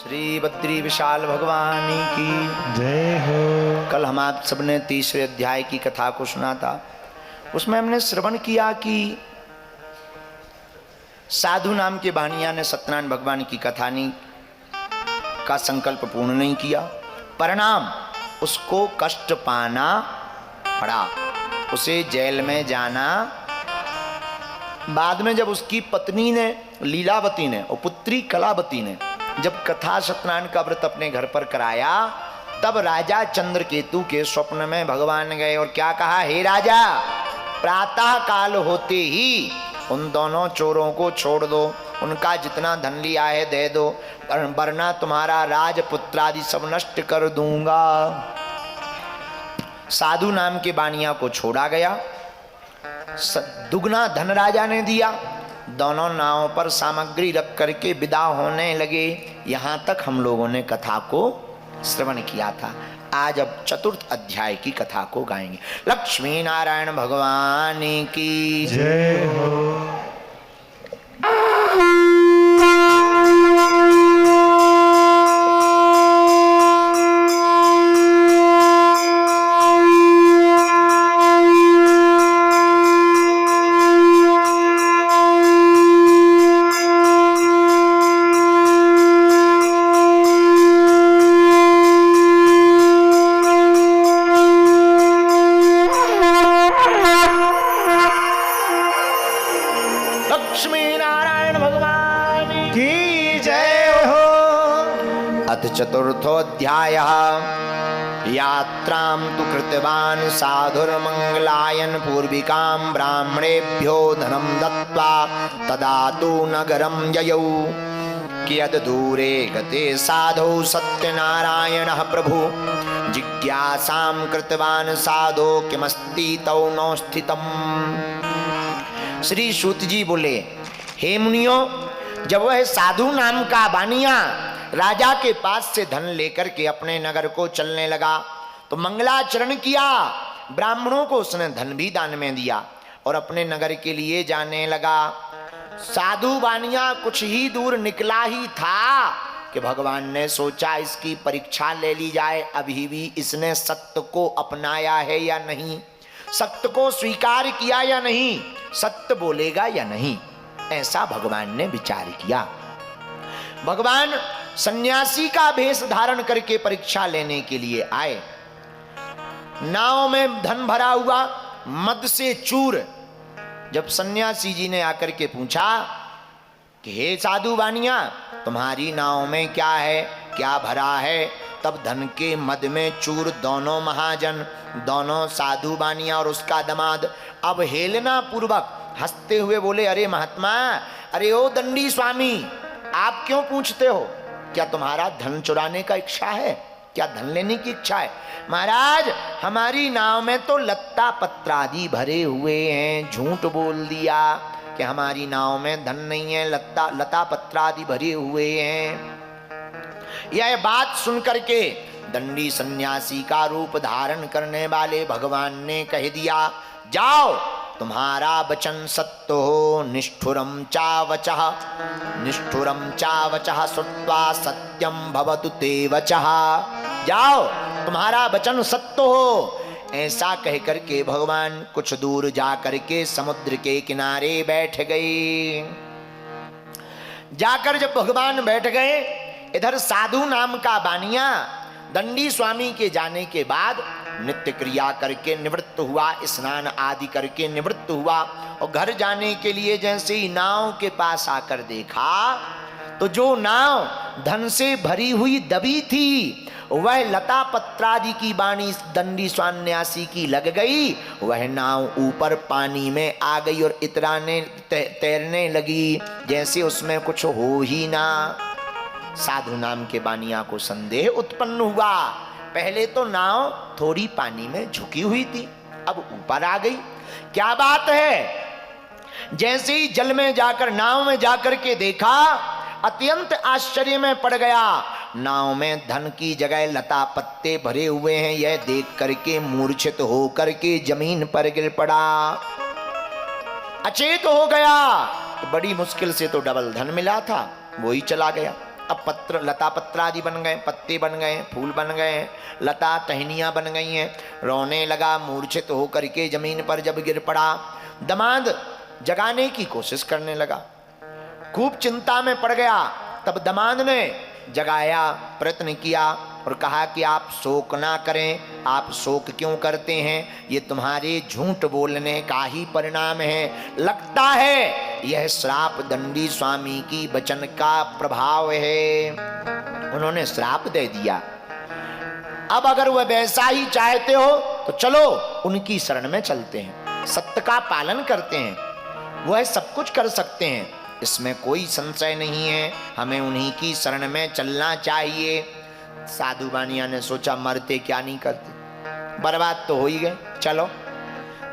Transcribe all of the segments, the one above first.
श्री बद्री विशाल भगवान की जय हो। कल हम आप सबने तीसरे अध्याय की कथा को सुना था। उसमें हमने श्रवण किया कि साधु नाम के बानिया ने सत्यनारायण भगवान की कथानी का संकल्प पूर्ण नहीं किया, परिणाम उसको कष्ट पाना पड़ा, उसे जेल में जाना। बाद में जब उसकी पत्नी ने लीलावती ने और पुत्री कलावती ने जब कथा सत्यनारायण का व्रत अपने घर पर कराया, तब राजा चंद्रकेतु के स्वप्न में भगवान गए और क्या कहा, हे राजा, प्रातः काल होते ही उन दोनों चोरों को छोड़ दो, उनका जितना धन लिया है दे दो, वरना तुम्हारा राजपुत्र आदि सब नष्ट कर दूंगा। साधु नाम के बानिया को छोड़ा गया, दुगना धन राजा ने दिया, दोनों नावों पर सामग्री रख करके विदा होने लगे। यहाँ तक हम लोगों ने कथा को श्रवण किया था। आज अब चतुर्थ अध्याय की कथा को गाएंगे। लक्ष्मी नारायण भगवान की जय हो। चतुर्थोऽध्याय यात्रां तु कृतवान् साधुर्मङ्गलायन पूर्विकां ब्राह्मणेभ्यो धनं दत्त्वा तदा तु नगरं ययौ कियद् दूरे गते साधौ सत्यनारायणः प्रभु जिज्ञासां कृतवान् साधो किमस्ति तौ नो स्थितम्। श्री सूत जी बोले, हे मुनियो, जब वह साधु नाम का बानिया राजा के पास से धन लेकर के अपने नगर को चलने लगा तो मंगलाचरण किया, ब्राह्मणों को उसने धन भी दान में दिया और अपने नगर के लिए जाने लगा। साधु बानिया कुछ ही दूर निकला ही था कि भगवान ने सोचा इसकी परीक्षा ले ली जाए, अभी भी इसने सत्य को अपनाया है या नहीं, सत्य को स्वीकार किया या नहीं, सत्य बोलेगा या नहीं, ऐसा भगवान ने विचार किया। भगवान सन्यासी का भेष धारण करके परीक्षा लेने के लिए आए। नाव में धन भरा हुआ, मद से चूर। जब सन्यासी जी ने आकर के पूछा कि हे साधु बानिया, तुम्हारी नाव में क्या है, क्या भरा है, तब धन के मद में चूर दोनों महाजन, दोनों साधु बानिया और उसका दमाद अब हेलना पूर्वक हंसते हुए बोले, अरे महात्मा, अरे ओ दंडी स्वामी, आप क्यों पूछते हो, क्या तुम्हारा धन चुराने का इच्छा है, क्या धन लेने की इच्छा है? महाराज, हमारी नाव में तो लत्ता पत्रादि भरे हुए हैं, झूठ बोल दिया कि हमारी नाव में धन नहीं है, लता पत्रादि भरे हुए हैं। यह बात सुनकर के दंडी सन्यासी का रूप धारण करने वाले भगवान ने कह दिया, जाओ, तुम्हारा वचन सत्य हो, निष्ठुरम चावचः, निष्ठुरम चावचः श्रुत्वा सत्यम भवतु ते वचः। जाओ, तुम्हारा वचन सत्य हो। ऐसा कह करके भगवान कुछ दूर जा करके समुद्र के किनारे बैठ गए। जाकर जब भगवान बैठ गए, इधर साधु नाम का बानिया दंडी स्वामी के जाने के बाद नित्य क्रिया करके निवृत्त हुआ, स्नान आदि करके निवृत्त हुआ और घर जाने के लिए जैसे ही नाव के पास आकर देखा तो जो नाव धन से भरी हुई दबी थी, वह लता पत्रादि की बाणी दंडी सन्यासी की लग गई, वह नाव ऊपर पानी में आ गई और इतराने तैरने लगी जैसे उसमें कुछ हो ही ना। साधु नाम के बानिया को संदेह उत्पन्न हुआ, पहले तो नाव थोड़ी पानी में झुकी हुई थी, अब ऊपर आ गई, क्या बात है? जैसे ही जल में जाकर नाव में जाकर के देखा, अत्यंत आश्चर्य में पड़ गया। नाव में धन की जगह लता पत्ते भरे हुए हैं, यह देख करके मूर्छित हो करके जमीन पर गिर पड़ा, अचेत हो गया। बड़ी मुश्किल से तो डबल धन मिला था, वो ही चला गया। अब पत्र लता पत्रादि बन गए, पत्ते बन गए, फूल बन गए, लता टहनियाँ बन गई हैं। रोने लगा, मूर्छित होकर के जमीन पर जब गिर पड़ा। दामाद जगाने की कोशिश करने लगा, खूब चिंता में पड़ गया। तब दामाद ने जगाया, प्रयत्न किया और कहा कि आप शोक ना करें। आप शोक क्यों करते हैं? ये तुम्हारे झूठ बोलने का ही परिणाम है। लगता है यह श्राप दंडी स्वामी की वचन का प्रभाव है। उन्होंने श्राप दे दिया। अब अगर वह वैसा ही चाहते हो तो चलो उनकी शरण में चलते हैं, सत्य का पालन करते हैं, वह सब कुछ कर सकते हैं, इसमें कोई संशय नहीं है। हमें उन्हीं की शरण में चलना चाहिए। साधु बानिया ने सोचा मरते क्या नहीं करते, बर्बाद तो हो ही गए, चलो।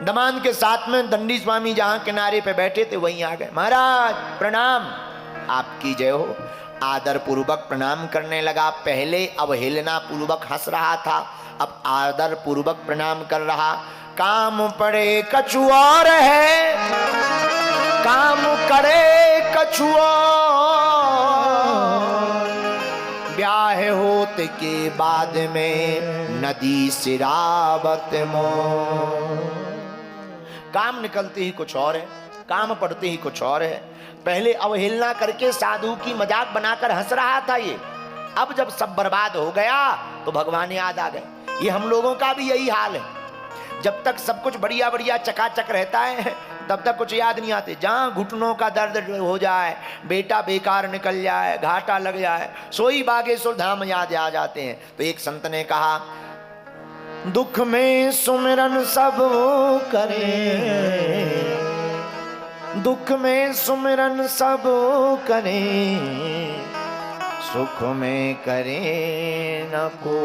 दामाद के साथ में दंडी स्वामी जहां किनारे पे बैठे थे वहीं आ गए। महाराज प्रणाम, आपकी जय हो। आदर पूर्वक प्रणाम करने लगा। पहले अवहेलना पूर्वक हंस रहा था, अब आदर पूर्वक प्रणाम कर रहा। काम पड़े कछु और है, काम करे कछु ब्याह होते के बाद में नदी सिरावत मो। काम निकलते ही कुछ और है, काम पड़ते ही कुछ और है। पहले अवहेलना करके साधु की मजाक बनाकर हंस रहा था ये, अब जब सब बर्बाद हो गया तो भगवान याद आ गए। ये हम लोगों का भी यही हाल है। जब तक सब कुछ बढ़िया बढ़िया चकाचक रहता है तब तक कुछ याद नहीं आते। जहां घुटनों का दर्द हो जाए, बेटा बेकार निकल जाए, घाटा लग जाए, सोई बागेश्वर धाम याद आ जाते हैं। तो एक संत ने कहा, दुख में सुमिरन सब करे, दुख में सुमिरन सब करे, सुख में करे न को।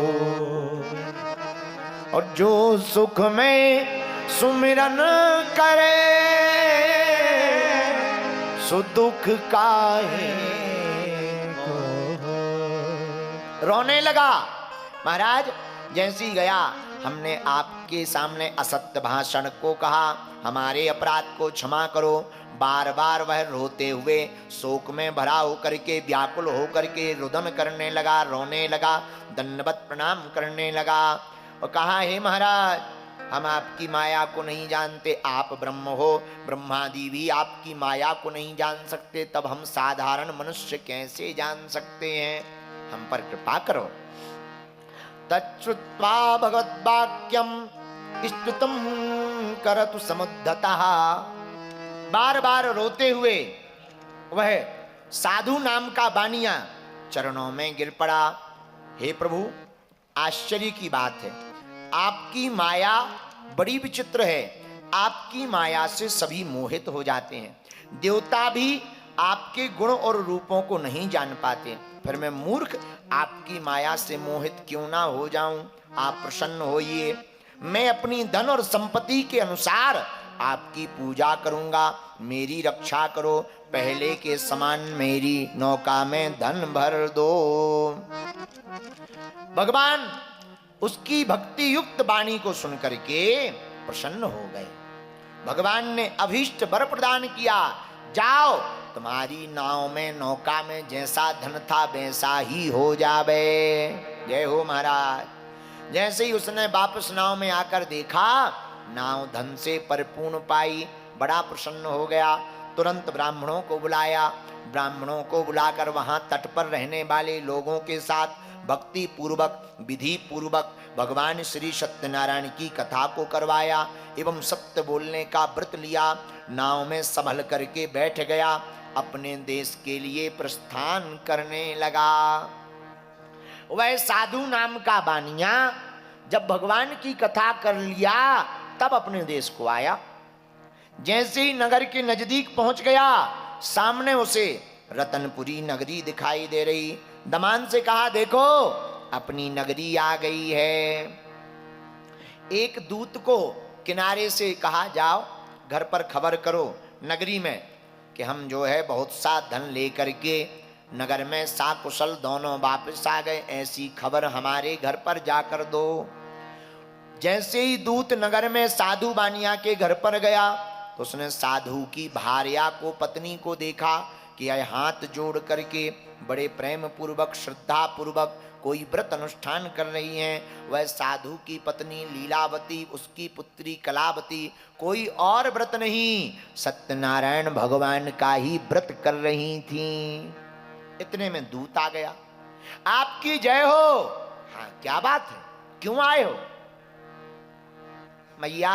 और जो सुख में सुमिरन करे सो दुख काहे को। रोने लगा। महाराज जैसी गया, हमने आपके सामने असत्य भाषण को कहा, हमारे अपराध को क्षमा करो। बार बार वह रोते हुए शोक में भरा होकर के, व्याकुल होकर के रुदन करने लगा, रोने लगा, दंडवत प्रणाम करने लगा और कहा, हे महाराज हम आपकी माया को नहीं जानते, आप ब्रह्म हो, ब्रह्मादि भी आपकी माया को नहीं जान सकते, तब हम साधारण मनुष्य कैसे जान सकते हैं? हम पर कृपा करो। तच्छ्रुत्वा भगवद्वाक्यम स्तुतम करतु समुद्धतः। बार बार रोते हुए वह साधु नाम का बानिया चरणों में गिर पड़ा। हे प्रभु, आश्चर्य की बात है, आपकी माया बड़ी विचित्र है। आपकी माया से सभी मोहित हो जाते हैं। देवता भी आपके गुण और रूपों को नहीं जान पाते, फिर मैं मूर्ख आपकी माया से मोहित क्यों ना हो जाऊं? आप प्रसन्न होइए, मैं अपनी धन और संपत्ति के अनुसार आपकी पूजा करूंगा, मेरी रक्षा करो, पहले के समान मेरी नौका में धन भर दो। भगवान उसकी भक्ति युक्त वाणी को सुनकर के प्रसन्न हो गए। भगवान ने अभीष्ट वर प्रदान किया, जाओ तुम्हारी नाव में, नौका में जैसा धन था वैसा ही हो जावे। जय हो महाराज। जैसे ही उसने वापस नाव में आकर देखा, नाव धन से परिपूर्ण पाई, बड़ा प्रसन्न हो गया। तुरंत ब्राह्मणों को बुलाया। ब्राह्मणों को बुलाकर वहां तट पर रहने वाले लोगों के साथ भक्ति पूर्वक, विधि पूर्वक भगवान श्री सत्यनारायण की कथा को करवाया एवं सत्य बोलने का व्रत लिया। नाव में संभल करके बैठ गया, अपने देश के लिए प्रस्थान करने लगा। वह साधु नाम का बानिया जब भगवान की कथा कर लिया तब अपने देश को आया। जैसे ही नगर के नजदीक पहुंच गया, सामने उसे रतनपुरी नगरी दिखाई दे रही। दामाद से कहा, देखो अपनी नगरी आ गई है। एक दूत को किनारे से कहा, जाओ घर पर खबर करो नगरी में कि हम जो है बहुत सा धन लेकर के नगर में साकुशल दोनों वापस आ गए, ऐसी खबर हमारे घर पर जाकर दो। जैसे ही दूत नगर में साधु बानिया के घर पर गया तो उसने साधु की भार्या को, पत्नी को देखा कि यह हाथ जोड़ करके बड़े प्रेम पूर्वक श्रद्धा पूर्वक कोई व्रत अनुष्ठान कर रही हैं। वह साधु की पत्नी लीलावती, उसकी पुत्री कलावती, कोई और व्रत नहीं, सत्यनारायण भगवान का ही व्रत कर रही थी। इतने में दूत आ गया, आपकी जय हो। हाँ, क्या बात है, क्यों आए हो? मैया,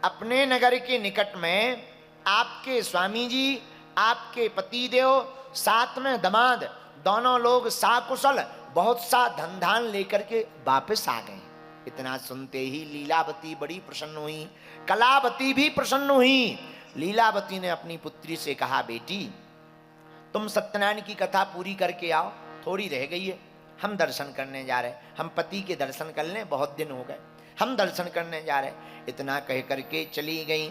अपने नगर के निकट में आपके स्वामी जी, आपके पतिदेव, साथ में दामाद, दोनों लोग साकुशल बहुत सा धन धान लेकर के वापस आ गए। इतना सुनते ही लीलावती बड़ी प्रसन्न हुई, कलावती भी प्रसन्न हुई। लीलावती ने अपनी पुत्री से कहा, बेटी तुम सत्यनारायण की कथा पूरी करके आओ, थोड़ी रह गई है, हम दर्शन करने जा रहे, हम पति के दर्शन कर लें, बहुत दिन हो गए, हम दर्शन करने जा रहे। इतना कह करके चली गई।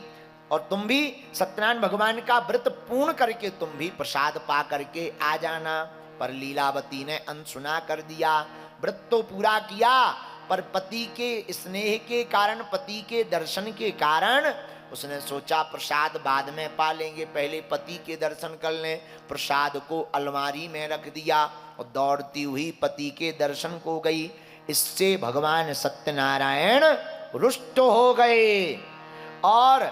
और तुम भी सत्यनारायण भगवान का व्रत पूर्ण करके तुम भी प्रसाद पा करके आ जाना। पर लीलावती ने अनसुना कर दिया। व्रत तो पूरा किया, पर पति के स्नेह के कारण, पति के दर्शन के कारण उसने सोचा प्रसाद बाद में पा लेंगे, पहले पति के दर्शन कर लें। प्रसाद को अलमारी में रख दिया और दौड़ती हुई पति के दर्शन को गई। इससे भगवान सत्यनारायण रुष्ट हो गए। और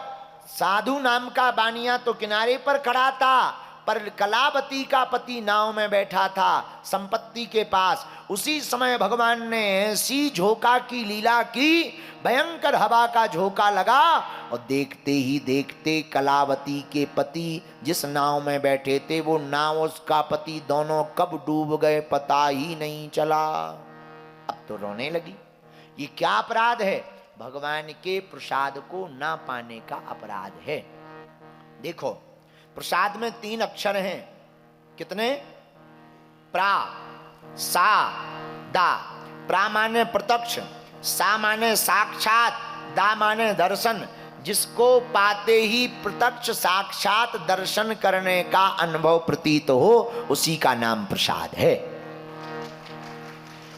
साधु नाम का बानिया तो किनारे पर खड़ा था, पर कलावती का पति नाव में बैठा था संपत्ति के पास। उसी समय भगवान ने ऐसी झोंका की लीला की, भयंकर हवा का झोंका लगा और देखते ही देखते कलावती के पति जिस नाव में बैठे थे, वो नाव, उसका पति, दोनों कब डूब गए पता ही नहीं चला। अब तो रोने लगी। ये क्या अपराध है? भगवान के प्रसाद को ना पाने का अपराध है। देखो, प्रसाद में 3 अक्षर हैं। कितने? प्रा, सा, दा। प्रा माने प्रत्यक्ष, सा माने साक्षात, दा माने दर्शन। जिसको पाते ही प्रत्यक्ष साक्षात दर्शन करने का अनुभव प्रतीत हो, उसी का नाम प्रसाद है।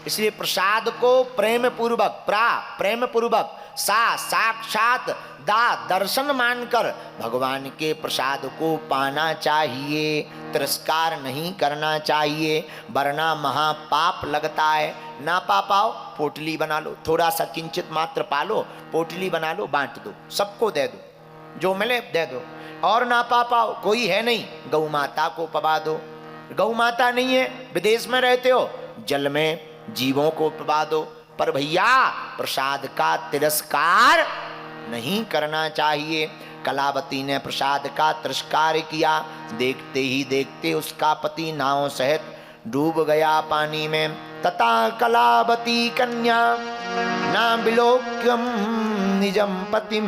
इसलिए प्रसाद को प्रेम पूर्वक, प्रा प्रेम पूर्वक, सा साक्षात, दा दर्शन मानकर भगवान के प्रसाद को पाना चाहिए, तिरस्कार नहीं करना चाहिए, वरना महापाप लगता है। ना पा पाओ, पोटली बना लो, थोड़ा सा किंचित मात्र पालो, पोटली बना लो, बांट दो, सबको दे दो, जो मिले दे दो। और ना पा पाओ, कोई है नहीं, गौ माता को पवा दो। गौ माता नहीं है, विदेश में रहते हो, जल में जीवों को पवा दो। पर भैया, प्रसाद का तिरस्कार नहीं करना चाहिए। कलावती ने प्रसाद का तिरस्कार किया। देखते ही देखते उसका पति नाव सहित डूब गया पानी में। तथा कलावती कन्या ना विलोक्यम निजम पतिम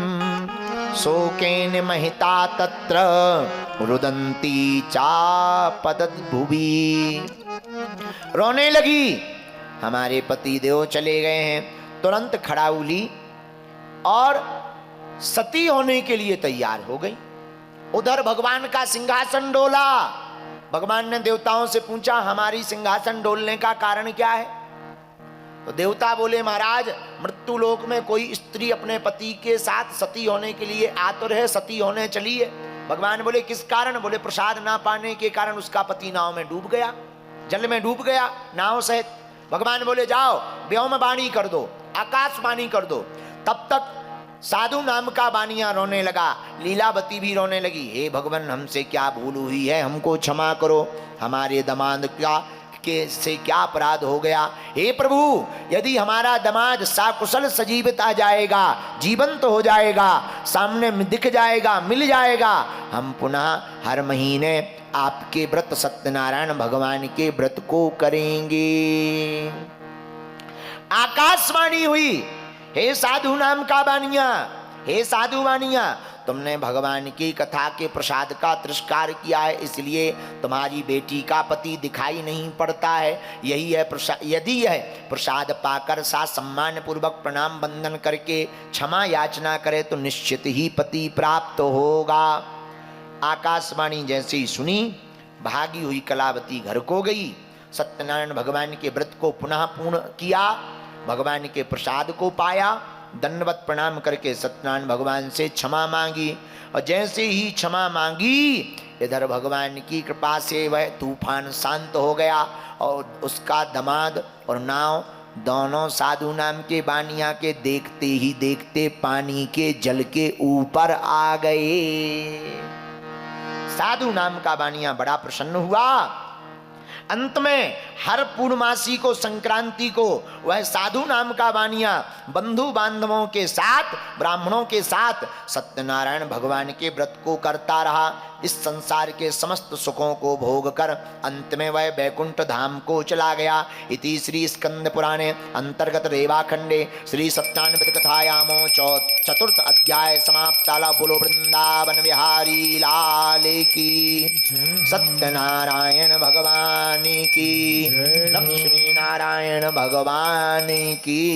शोकेन महिता तत्र रुदंती चापदत भुवि। रोने लगी। हमारे पति देव चले गए हैं। तुरंत खड़ा उली और सती होने के लिए तैयार हो गई। उधर भगवान का सिंहासन डोला। भगवान ने देवताओं से पूछा, हमारी सिंहासन डोलने का कारण क्या है? तो देवता बोले, महाराज, मृत्यु लोक में कोई स्त्री अपने पति के साथ सती होने के लिए आतुर है, सती होने चली है। भगवान बोले, किस कारण? बोले, प्रसाद ना पाने के कारण उसका पति नाव में डूब गया, जल में डूब गया नाव सहित। भगवान बोले, जाओ व्योम वाणी कर दो, आकाशवाणी कर दो। तब तक साधु नाम का बानिया रोने लगा, लीलावती भी रोने लगी। हे भगवान, हमसे क्या भूल हुई है, हमको क्षमा करो, हमारे दामाद का से क्या अपराध हो गया। हे प्रभु, यदि हमारा दामाद साकुशल सजीवित आ जाएगा, जीवंत हो जाएगा, सामने दिख जाएगा, मिल जाएगा, हम पुनः हर महीने आपके व्रत, सत्यनारायण भगवान के व्रत को करेंगे। आकाशवाणी हुई, हे साधु नाम का बानिया, हे साधु बानिया, तुमने भगवान की कथा के प्रसाद का तिरस्कार किया है, इसलिए तुम्हारी बेटी का पति दिखाई नहीं पड़ता है। यही है प्रसाद। यदि यह प्रसाद पाकर सा सम्मान पूर्वक प्रणाम बंदन करके क्षमा याचना करे तो निश्चित ही पति प्राप्त होगा। आकाशवाणी जैसे ही सुनी, भागी हुई कलावती घर को गई। सत्यनारायण भगवान के व्रत को पुनः पूर्ण किया, भगवान के प्रसाद को पाया दंडवत प्रणाम करके सत्यनारायण भगवान से क्षमा मांगी। और जैसे ही क्षमा मांगी, इधर भगवान की कृपा से वह तूफान शांत हो गया और उसका दामाद और नाव दोनों साधु नाम के बानिया के देखते ही देखते पानी के जल के ऊपर आ गए। साधु नाम का बानिया बड़ा प्रसन्न हुआ। अंत में हर पूर्णमासी को, संक्रांति को, वह साधु नाम का बानिया बंधु बांधवों के साथ, ब्राह्मणों के साथ सत्यनारायण भगवान के व्रत को करता रहा। इस संसार के समस्त सुखों को भोग कर अंत में वह वैकुंठ धाम को चला गया। इति श्री स्कंद पुराणे अंतर्गत रेवाखंडे श्री सत्यान्वित कथायामो चतुर्थ अध्याय समाप्ताला। बोलो वृंदावन बिहारी लाल की, सत्यनारायण भगवान की, लक्ष्मी नारायण भगवान की।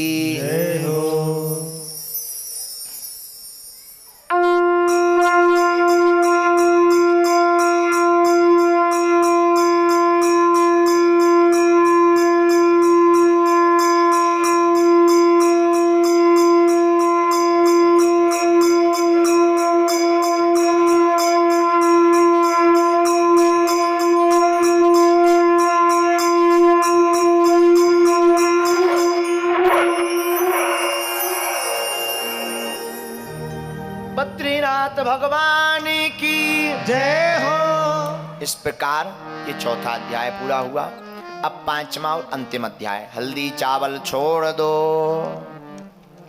भगवान की जय हो। इस प्रकार ये चौथा अध्याय पूरा हुआ। अब पांचवा और अंतिम अध्याय, हल्दी चावल छोड़ दो।